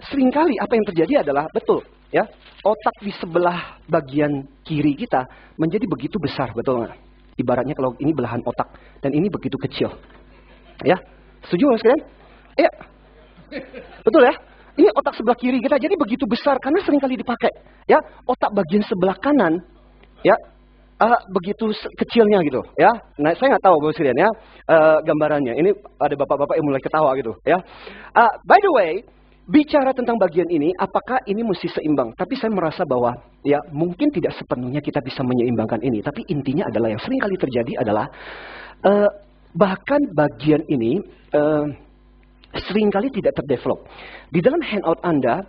Seringkali apa yang terjadi adalah, betul, ya, otak di sebelah bagian kiri kita menjadi begitu besar, betul nggak? Ibaratnya kalau ini belahan otak dan ini begitu kecil, ya, setuju nggak sekalian? Iya, betul ya. Ini otak sebelah kiri kita jadi begitu besar karena seringkali dipakai, ya. Otak bagian sebelah kanan, ya, begitu kecilnya gitu, ya. Nah, saya nggak tahu Bapak sekalian ya, gambarannya. Ini ada bapak-bapak yang mulai ketawa gitu, ya. By the way, bicara tentang bagian ini, apakah ini mesti seimbang? Tapi saya merasa bahwa, ya, mungkin tidak sepenuhnya kita bisa menyeimbangkan ini. Tapi intinya adalah yang seringkali terjadi adalah bahkan bagian ini seringkali tidak terdevelop. Di dalam handout Anda,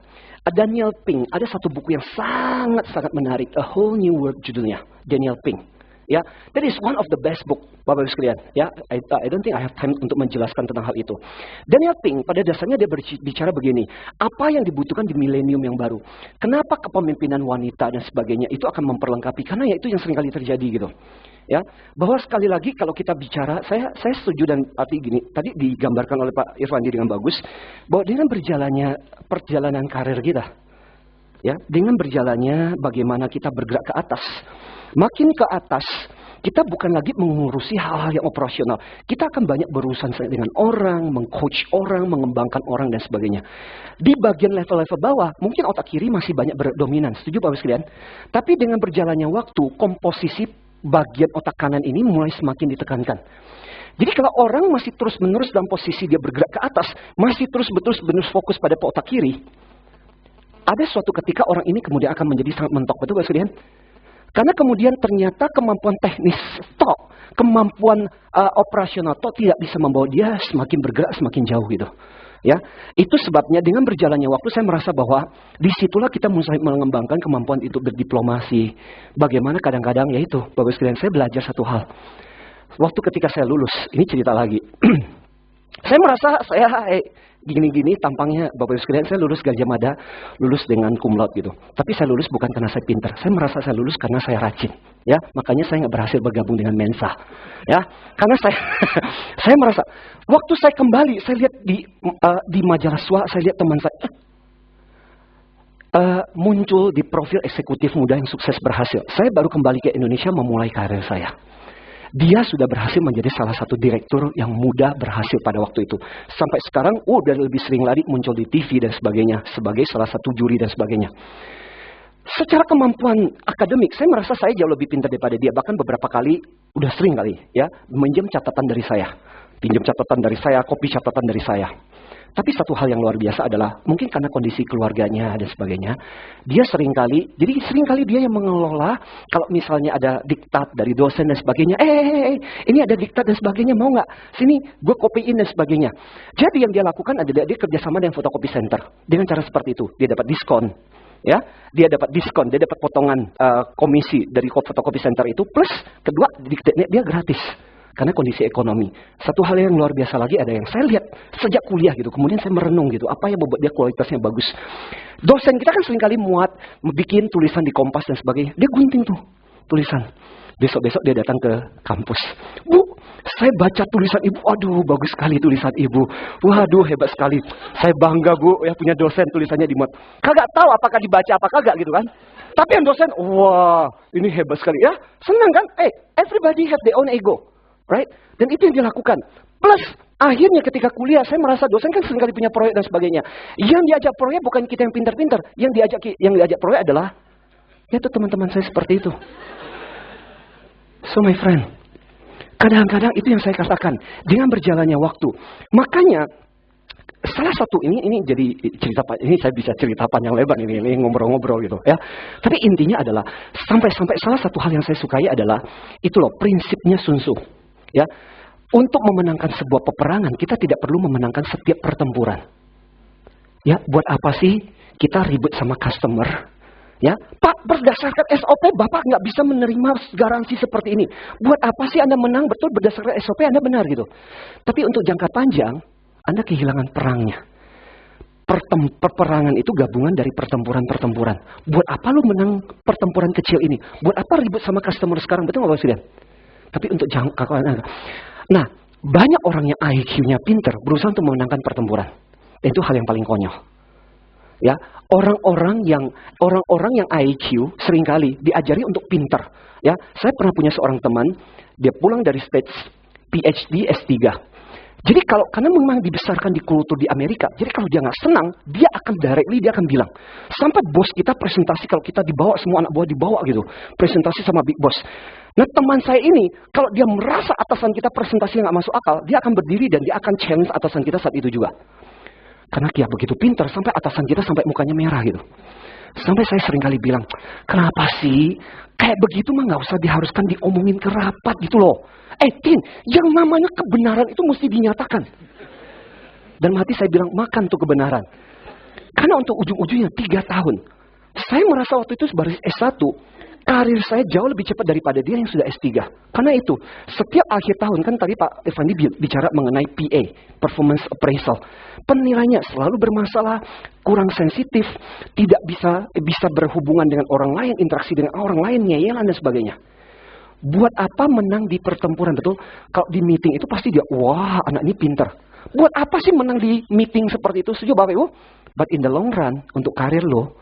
Daniel Pink, ada satu buku yang sangat-sangat menarik. A Whole New World judulnya. Daniel Pink. Ya, that is one of the best book, Bapak-Ibu sekalian. Ya, I don't think I have time untuk menjelaskan tentang hal itu. Daniel Pink pada dasarnya dia berbicara begini. Apa yang dibutuhkan di milenium yang baru? Kenapa kepemimpinan wanita dan sebagainya itu akan memperlengkapi? Karena ya itu yang seringkali terjadi gitu. Ya, bahwa sekali lagi kalau kita bicara, saya setuju dan arti gini, tadi digambarkan oleh Pak Irfandi dengan bagus, bahwa dengan berjalannya perjalanan karir kita, ya, dengan berjalannya bagaimana kita bergerak ke atas, makin ke atas, kita bukan lagi mengurusi hal-hal yang operasional. Kita akan banyak berurusan dengan orang, mengcoach orang, mengembangkan orang dan sebagainya. Di bagian level-level bawah, mungkin otak kiri masih banyak berdominan, setuju Bapak sekalian? Tapi dengan berjalannya waktu, komposisi bagian otak kanan ini mulai semakin ditekankan. Jadi kalau orang masih terus-menerus dalam posisi dia bergerak ke atas, masih terus-menerus fokus pada otak kiri, ada suatu ketika orang ini kemudian akan menjadi sangat mentok, betul Bapak sekalian? Karena kemudian ternyata kemampuan teknis kemampuan operasional tidak bisa membawa dia semakin bergerak semakin jauh gitu. Ya, itu sebabnya dengan berjalannya waktu saya merasa bahwa disitulah kita mulai mengembangkan kemampuan itu berdiplomasi. Bagaimana kadang-kadang yaitu, Bapak sekalian, saya belajar satu hal. Waktu ketika saya lulus, ini cerita lagi. Saya merasa saya gini-gini tampangnya, Bapak sekalian, saya lulus Gajah Mada, lulus dengan cum laude gitu. Tapi saya lulus bukan karena saya pintar, saya merasa saya lulus karena saya rajin. Ya, makanya saya nggak berhasil bergabung dengan Mensa. Ya, karena saya merasa waktu saya kembali, saya lihat di majalah SWA, saya lihat teman saya muncul di profil eksekutif muda yang sukses berhasil. Saya baru kembali ke Indonesia memulai karir saya. Dia sudah berhasil menjadi salah satu direktur yang muda berhasil pada waktu itu. Sampai sekarang, udah lebih sering lagi muncul di TV dan sebagainya. Sebagai salah satu juri dan sebagainya. Secara kemampuan akademik, saya merasa saya jauh lebih pintar daripada dia. Bahkan beberapa kali, udah sering kali, ya, meminjam catatan dari saya. Pinjam catatan dari saya, kopi catatan dari saya. Tapi satu hal yang luar biasa adalah, mungkin karena kondisi keluarganya dan sebagainya, dia seringkali dia yang mengelola, kalau misalnya ada diktat dari dosen dan sebagainya, ini ada diktat dan sebagainya, mau nggak? Sini, gue kopiin dan sebagainya. Jadi yang dia lakukan adalah dia kerjasama dengan fotokopi center. Dengan cara seperti itu, dia dapat diskon. Ya, dia dapat diskon, dia dapat potongan komisi dari fotokopi center itu, plus kedua, dia gratis. Karena kondisi ekonomi. Satu hal yang luar biasa lagi ada yang saya lihat sejak kuliah gitu. Kemudian saya merenung gitu. Apa yang membuat dia kualitasnya bagus. Dosen kita kan seringkali muat. Bikin tulisan di Kompas dan sebagainya. Dia gunting tuh tulisan. Besok-besok dia datang ke kampus. Bu, saya baca tulisan ibu. Aduh, bagus sekali tulisan ibu. Waduh, hebat sekali. Saya bangga bu, ya punya dosen tulisannya dimuat. Kagak tahu apakah dibaca apa kagak gitu kan. Tapi yang dosen, wah ini hebat sekali. Ya, senang kan? Everybody have their own ego. Right? Dan itu yang dilakukan. Plus, akhirnya ketika kuliah, saya merasa dosen kan seringkali punya proyek dan sebagainya. Yang diajak proyek bukan kita yang pintar-pintar. Yang diajak proyek adalah, yaitu teman-teman saya seperti itu. So my friend, kadang-kadang itu yang saya katakan. Dengan berjalannya waktu. Makanya, salah satu ini jadi cerita, ini saya bisa cerita panjang lebar ini ngobrol-ngobrol gitu ya. Tapi intinya adalah, sampai salah satu hal yang saya sukai adalah, itu loh, prinsipnya Sun Tzu. Ya, untuk memenangkan sebuah peperangan kita tidak perlu memenangkan setiap pertempuran. Ya, buat apa sih kita ribut sama customer? Ya, Pak, berdasarkan SOP Bapak nggak bisa menerima garansi seperti ini. Buat apa sih Anda menang betul berdasarkan SOP Anda benar gitu? Tapi untuk jangka panjang Anda kehilangan perangnya. Peperangan itu gabungan dari pertempuran-pertempuran. Buat apa lu menang pertempuran kecil ini? Buat apa ribut sama customer sekarang? Betul nggak Pak Presiden? Tapi untuk jangka panjang. Nah, banyak orang yang IQ-nya pinter berusaha untuk memenangkan pertempuran. Dan itu hal yang paling konyol. Ya, orang-orang yang IQ seringkali diajari untuk pintar. Ya, saya pernah punya seorang teman, dia pulang dari States, PhD S3. Jadi karena memang dibesarkan di kultur di Amerika, jadi kalau dia nggak senang, dia akan dia akan bilang. Sampai bos kita presentasi, kalau kita dibawa, semua anak buah dibawa gitu, presentasi sama big boss. Nah, teman saya ini, kalau dia merasa atasan kita presentasi nggak masuk akal, dia akan berdiri dan dia akan challenge atasan kita saat itu juga. Karena dia begitu pintar, sampai atasan kita sampai mukanya merah gitu. Sampai saya sering kali bilang, kenapa sih kayak begitu mah nggak usah diharuskan diomongin ke rapat gitu loh. Tin, yang namanya kebenaran itu mesti dinyatakan. Dan mati saya bilang, makan tuh kebenaran. Karena untuk ujung-ujungnya 3 tahun. Saya merasa waktu itu sebagai S1, karir saya jauh lebih cepat daripada dia yang sudah S3. Karena itu, setiap akhir tahun, kan tadi Pak Irfandi bicara mengenai PA, Performance Appraisal. Penilainya selalu bermasalah, kurang sensitif, tidak bisa berhubungan dengan orang lain, interaksi dengan orang lain, ngeyelan dan sebagainya. Buat apa menang di pertempuran, betul? Kalau di meeting itu pasti dia, wah anak ini pintar. Buat apa sih menang di meeting seperti itu? Setuju Bapak Ibu? But in the long run, untuk karir lo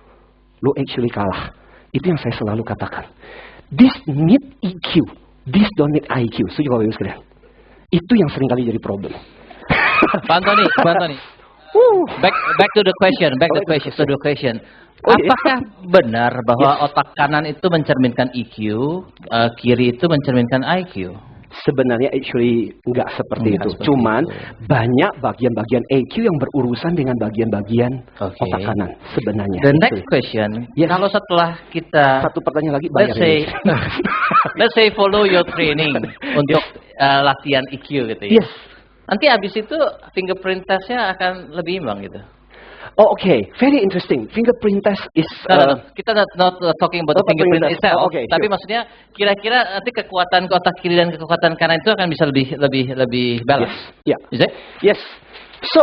actually kalah. Itu yang saya selalu katakan. This need EQ, this don't need IQ. Setuju Bapak Ibu sekalian? Itu yang sering kali jadi problem. Pak Antoni. Back to the question. Apakah benar bahwa otak kanan itu mencerminkan EQ, kiri itu mencerminkan IQ? Sebenarnya actually nggak seperti itu. Cuman banyak bagian-bagian EQ yang berurusan dengan bagian-bagian otak kanan sebenarnya. The next question, kalau setelah kita satu pertanyaan lagi, let's say follow your training untuk latihan EQ gitu ya. Yes. Nanti abis itu fingerprint testnya akan lebih imbang gitu. Oh, okay. Very interesting. Fingerprint test is... No. Kita not talking about the fingerprint itself. Tapi sure. maksudnya kira-kira nanti kekuatan otak kiri dan kekuatan kanan itu akan bisa lebih balance. Yes. Is it? Yes. So,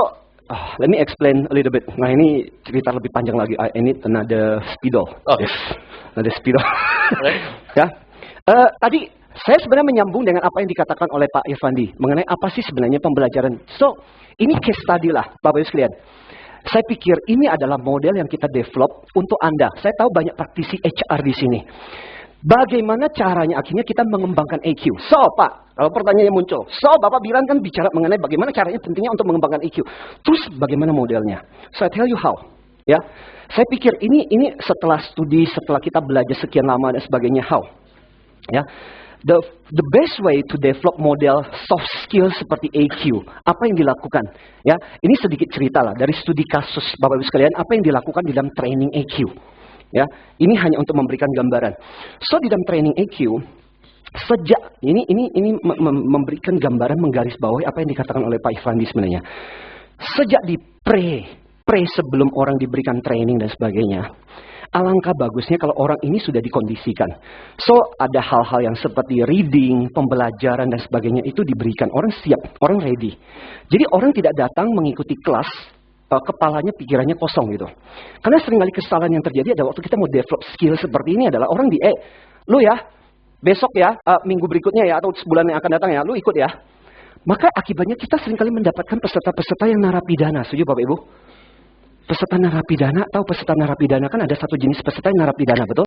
let me explain a little bit. Nah, ini cerita lebih panjang lagi. I need another spidol. Oh. Yes. Another spidol. Right. Ya. Tadi saya sebenarnya menyambung dengan apa yang dikatakan oleh Pak Irfandi mengenai apa sih sebenarnya pembelajaran. So, ini case study lah, Bapak Ibu sekalian. Saya pikir ini adalah model yang kita develop untuk Anda. Saya tahu banyak praktisi HR di sini. Bagaimana caranya akhirnya kita mengembangkan EQ? So, Pak, kalau pertanyaannya muncul. So, Bapak bilang kan bicara mengenai bagaimana caranya pentingnya untuk mengembangkan EQ. Terus bagaimana modelnya? So, I tell you how. Ya, saya pikir ini setelah studi, setelah kita belajar sekian lama dan sebagainya, how? Ya. The best way to develop model soft skill seperti EQ, apa yang dilakukan? Ya, ini sedikit cerita lah dari studi kasus Bapak Ibu sekalian, apa yang dilakukan di dalam training EQ. Ya, ini hanya untuk memberikan gambaran. So di dalam training EQ, sejak ini memberikan gambaran menggarisbawahi apa yang dikatakan oleh Pak Irfandi sebenarnya. Sejak di pre sebelum orang diberikan training dan sebagainya. Alangkah bagusnya kalau orang ini sudah dikondisikan. So, ada hal-hal yang seperti reading, pembelajaran, dan sebagainya itu diberikan. Orang siap, orang ready. Jadi orang tidak datang mengikuti kelas, kepalanya, pikirannya kosong gitu. Karena seringkali kesalahan yang terjadi adalah waktu kita mau develop skill seperti ini adalah orang lu ya, besok ya, minggu berikutnya ya, atau sebulan yang akan datang ya, lu ikut ya. Maka akibatnya kita seringkali mendapatkan peserta-peserta yang narapidana. Setuju Bapak Ibu? Peserta narapidana, tahu peserta narapidana kan ada satu jenis peserta yang narapidana, betul?